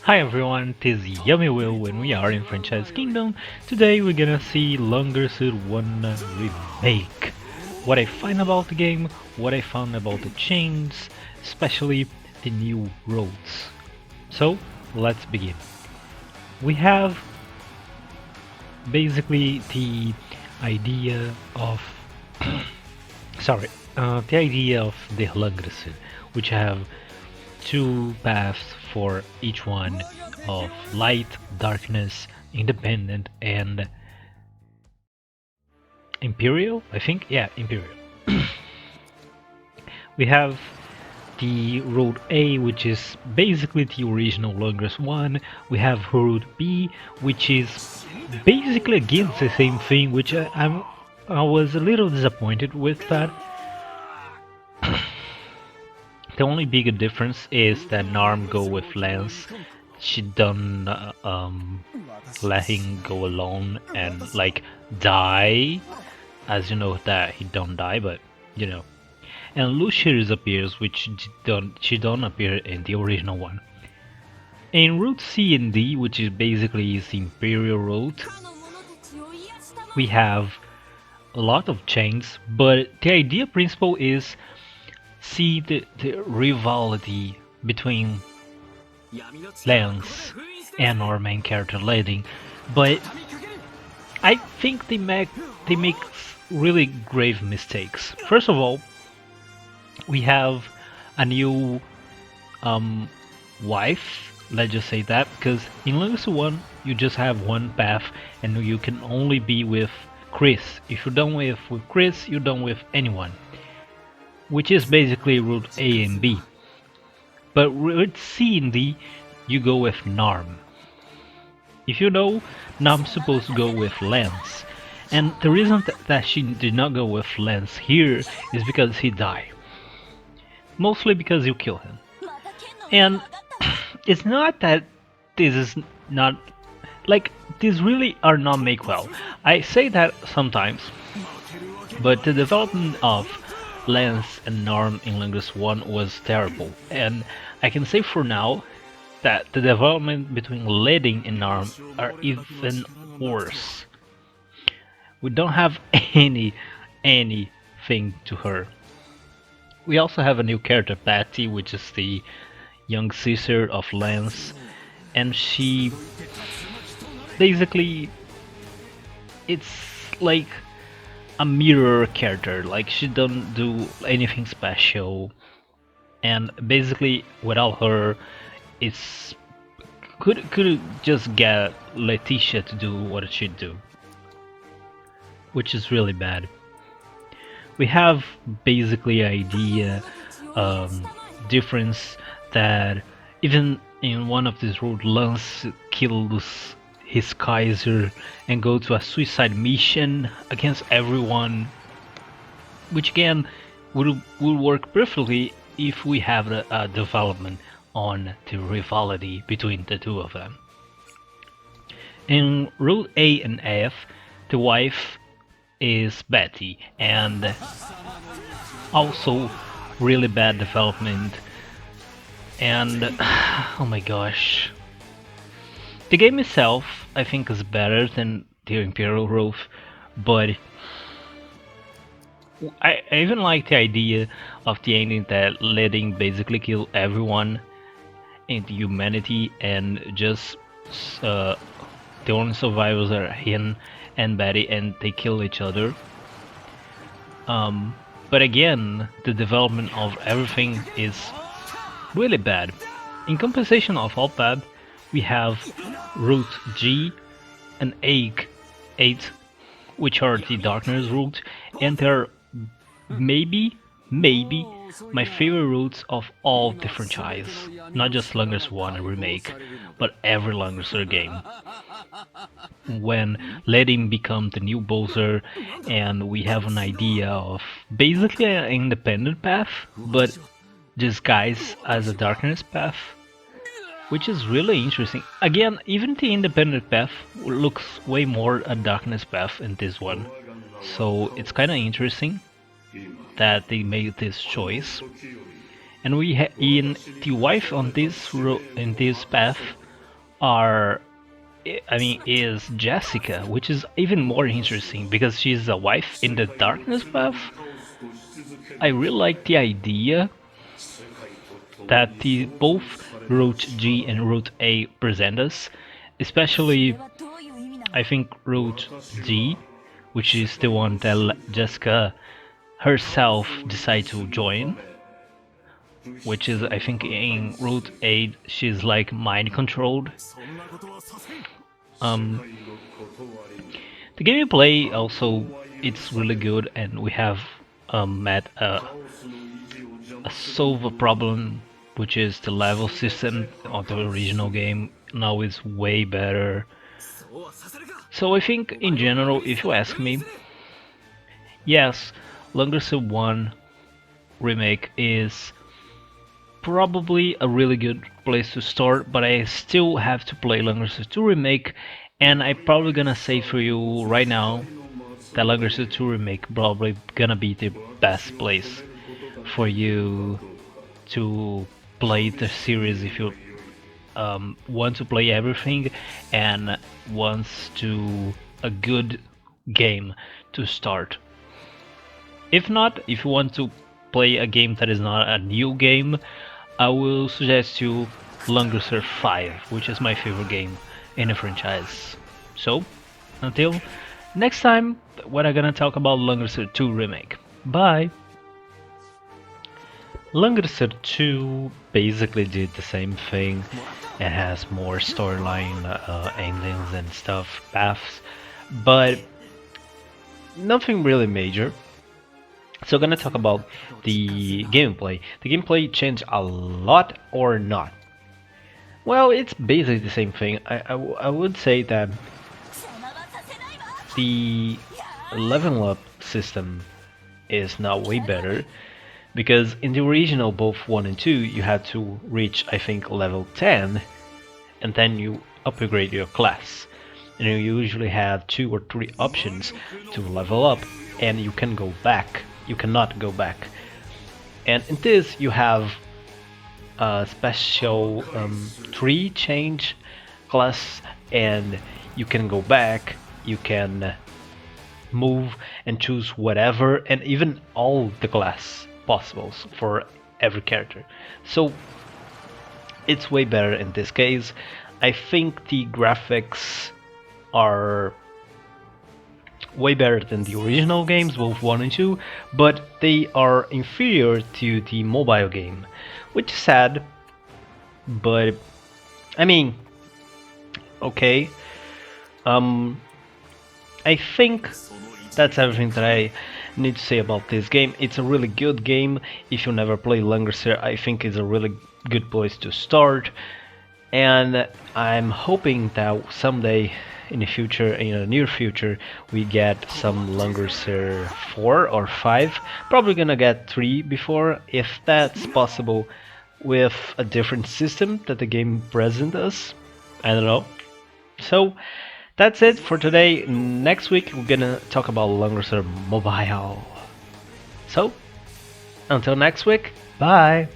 Hi everyone, this is YamiWill and we are in Franchise Kingdom. Today we're gonna see Langrisser 1 Remake. What I find about the game, what I found about the chains, especially the new roads. So, let's begin. We have basically the idea of the idea of the Langrisser, which have two paths for each one of light, darkness, independent, and imperial. I think, yeah, imperial. We have the road A, which is basically the original Langrisser 1. We have road B, which is basically against the same thing, which I was a little disappointed with that. The only big difference is that Narm go with Lance. She don't let him go alone and like die, as you know that he don't die, but you know. And Lucius appears, which she don't appear in the original one. In Route C and D, which is basically the Imperial route, we have a lot of chains, but the idea principle is see the rivalry between Lance and our main character Lady, but I think they make really grave mistakes. First of all, we have a new wife, let's just say that, because in Langrisser 1 you just have one path and you can only be with Chris. If you're done with Chris, you're done with anyone, which is basically route A and B. But route C and D, you go with Narm. If you know, Narm's supposed to go with Lance. And the reason that she did not go with Lance here is because he died. Mostly because you kill him. And it's not that this is not... like, these really are not made well. I say that sometimes, but the development of Lance and Narm in Langrisser 1 was terrible, and I can say for now that the development between Leding and Narm are even worse. We don't have anything to her. We also have a new character, Patty, which is the young sister of Lance, and she basically, it's like a mirror character, like she don't do anything special, and basically without her it's could just get Letitia to do what it should do, which is really bad. We have basically idea difference that even in one of these roads Lance kills his Kaiser and go to a suicide mission against everyone, which again will work perfectly if we have a development on the rivalry between the two of them. In Route A and F, the wife is Betty, and also really bad development, and oh my gosh. The game itself, I think, is better than the Imperial Road, but I even like the idea of the ending that letting basically kill everyone in humanity, and just the only survivors are him and Betty, and they kill each other. But again, the development of everything is really bad. In compensation of all that, we have Route G and 8, which are the Darkness route, and they're maybe my favorite routes of all the franchise. Not just Langrisser 1 Remake, but every Langrisser game. When letting become the new Bowser, and we have an idea of basically an independent path, but disguised as a darkness path, which is really interesting. Again, even the independent path looks way more a darkness path in this one, so it's kinda interesting that they made this choice. And in the wife on this in this path are, I mean, is Jessica, which is even more interesting because she's a wife in the darkness path. I really like the idea that the both Route G and Route A present us, especially I think Route G, which is the one that Jessica herself decided to join, which is I think in Route 8 she's like mind controlled. Um, the gameplay also it's really good, and we have met a solve a problem, which is the level system of the original game. Now is way better. So I think in general, if you ask me, yes, Langrisser 1 remake is probably a really good place to start, but I still have to play Langrisser 2 remake, and I'm probably gonna say for you right now that Langrisser 2 remake probably gonna be the best place for you to play the series if you want to play everything and wants to a good game to start. If not, if you want to play a game that is not a new game, I will suggest you Langrisser 5, which is my favorite game in the franchise. So, until next time, when I'm gonna talk about Langrisser 2 remake. Bye! Langrisser 2 basically did the same thing. It has more storyline endings and stuff, paths, but nothing really major. So I'm gonna talk about the gameplay. The gameplay changed a lot or not? Well, it's basically the same thing. I would say that the level up system is now way better, because in the original both 1 and 2 you had to reach I think level 10 and then you upgrade your class, and you usually have 2 or 3 options to level up, and you can go back, you cannot go back. And in this you have a special tree change class, and you can go back, you can move and choose whatever, and even all the class possibles for every character. So it's way better in this case. I think the graphics are way better than the original games, both 1 and 2, but they are inferior to the mobile game, which is sad, but I mean, okay. I think that's everything that I need to say about this game. It's a really good game. If you never play Langrisser, I think it's a really good place to start, and I'm hoping that someday in the future, in the near future, we get some Langrisser 4 or 5. Probably gonna get 3 before, if that's possible, with a different system that the game presents us. I don't know. So that's it for today. Next week we're gonna talk about Langrisser Mobile. So until next week, bye!